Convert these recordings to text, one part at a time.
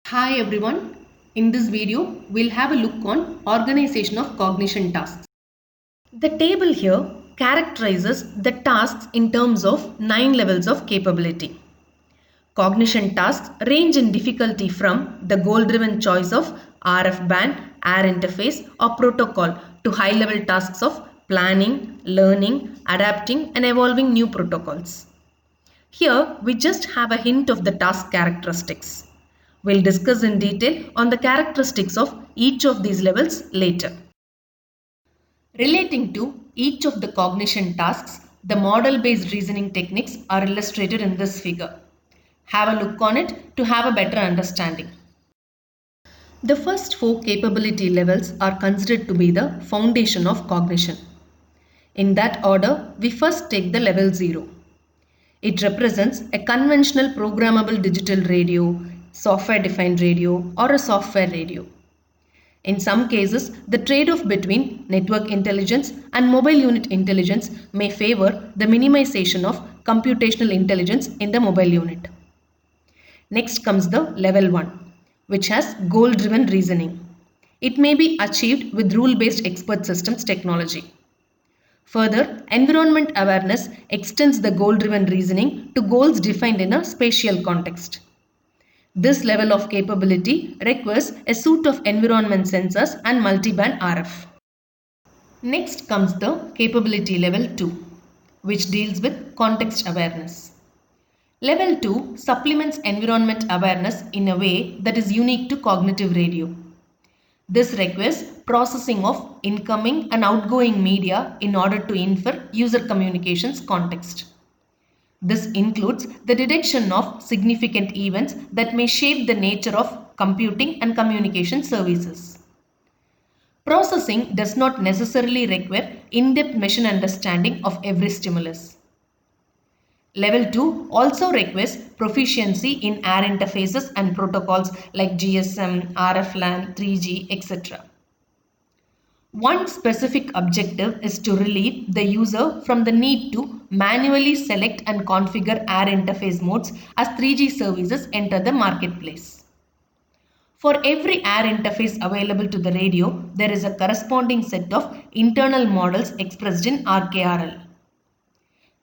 Hi everyone. In this video, we'll have a look on organization of cognition tasks. The table here characterizes the tasks in terms of 9 levels of capability. Cognition tasks range in difficulty from the goal-driven choice of RF band, air interface or protocol to high-level tasks of planning, learning, adapting and evolving new protocols. Here, we just have a hint of the task characteristics. We'll discuss in detail on the characteristics of each of these levels later. Relating to each of the cognition tasks, the model-based reasoning techniques are illustrated in this figure. Have a look on it to have a better understanding. The first four capability levels are considered to be the foundation of cognition. In that order, we first take the level 0. It represents a conventional programmable digital radio, software-defined radio, or a software radio. In some cases, the trade-off between network intelligence and mobile unit intelligence may favor the minimization of computational intelligence in the mobile unit. Next comes the level 1, which has goal-driven reasoning. It may be achieved with rule-based expert systems technology. Further, environment awareness extends the goal-driven reasoning to goals defined in a spatial context. This level of capability requires a suite of environment sensors and multiband RF. Next comes the capability level 2, which deals with context awareness. Level 2 supplements environment awareness in a way that is unique to cognitive radio. This requires processing of incoming and outgoing media in order to infer user communications context. This includes the detection of significant events that may shape the nature of computing and communication services. Processing does not necessarily require in-depth machine understanding of every stimulus. Level 2 also requires proficiency in air interfaces and protocols like GSM, RF LAN, 3G, etc. One specific objective is to relieve the user from the need to manually select and configure air interface modes as 3G services enter the marketplace. For every air interface available to the radio, there is a corresponding set of internal models expressed in RKRL.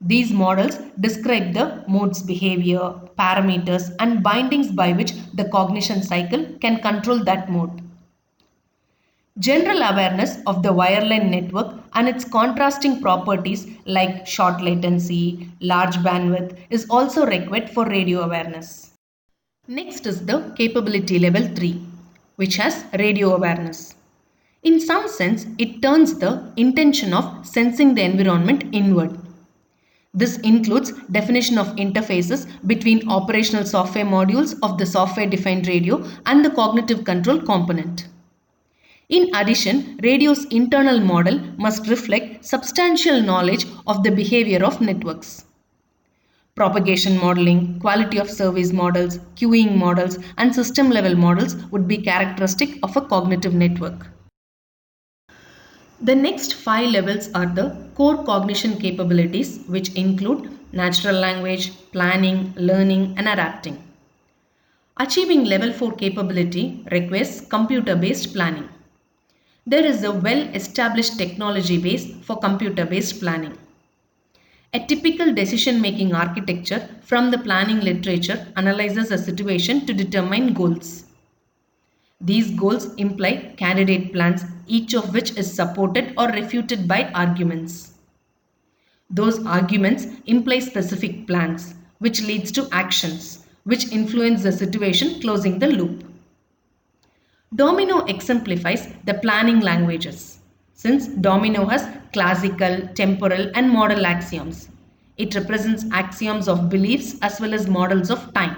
These models describe the mode's behavior, parameters, and bindings by which the cognition cycle can control that mode. General awareness of the wireline network and its contrasting properties like short latency, large bandwidth is also required for radio awareness. Next is the capability level 3, which has radio awareness. In some sense, it turns the intention of sensing the environment inward. This includes definition of interfaces between operational software modules of the software-defined radio and the cognitive control component. In addition, radio's internal model must reflect substantial knowledge of the behavior of networks. Propagation modeling, quality of service models, queuing models, and system-level models would be characteristic of a cognitive network. The next 5 levels are the core cognition capabilities, which include natural language, planning, learning, and adapting. Achieving level 4 capability requires computer-based planning. There is a well-established technology base for computer-based planning. A typical decision-making architecture from the planning literature analyzes a situation to determine goals. These goals imply candidate plans, each of which is supported or refuted by arguments. Those arguments imply specific plans, which leads to actions, which influence the situation, closing the loop. Domino exemplifies the planning languages. Since Domino has classical, temporal, and model axioms, it represents axioms of beliefs as well as models of time.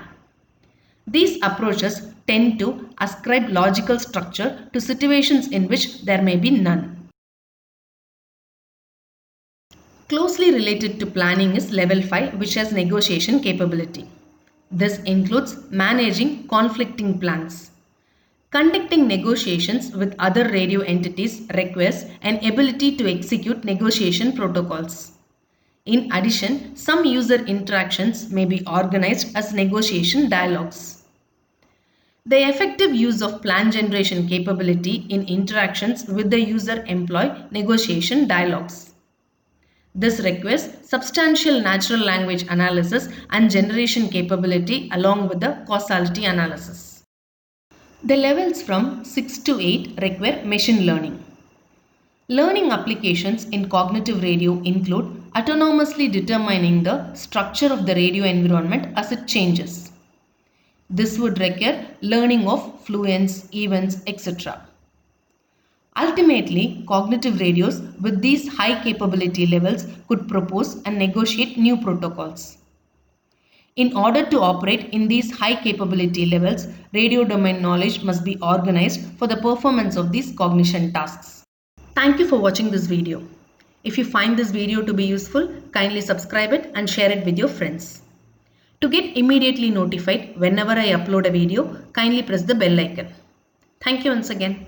These approaches tend to ascribe logical structure to situations in which there may be none. Closely related to planning is level 5, which has negotiation capability. This includes managing conflicting plans. Conducting negotiations with other radio entities requires an ability to execute negotiation protocols. In addition, some user interactions may be organized as negotiation dialogues. The effective use of plan generation capability in interactions with the user-employee negotiation dialogues. This requires substantial natural language analysis and generation capability along with the causality analysis. The levels from 6 to 8 require machine learning. Learning applications in cognitive radio include autonomously determining the structure of the radio environment as it changes. This would require learning of fluents, events, etc. Ultimately, cognitive radios with these high capability levels could propose and negotiate new protocols. In order to operate in these high capability levels, radio domain knowledge must be organized for the performance of these cognition tasks. Thank you for watching this video. If you find this video to be useful, kindly subscribe it and share it with your friends. To get immediately notified whenever I upload a video, kindly press the bell icon. Thank you once again.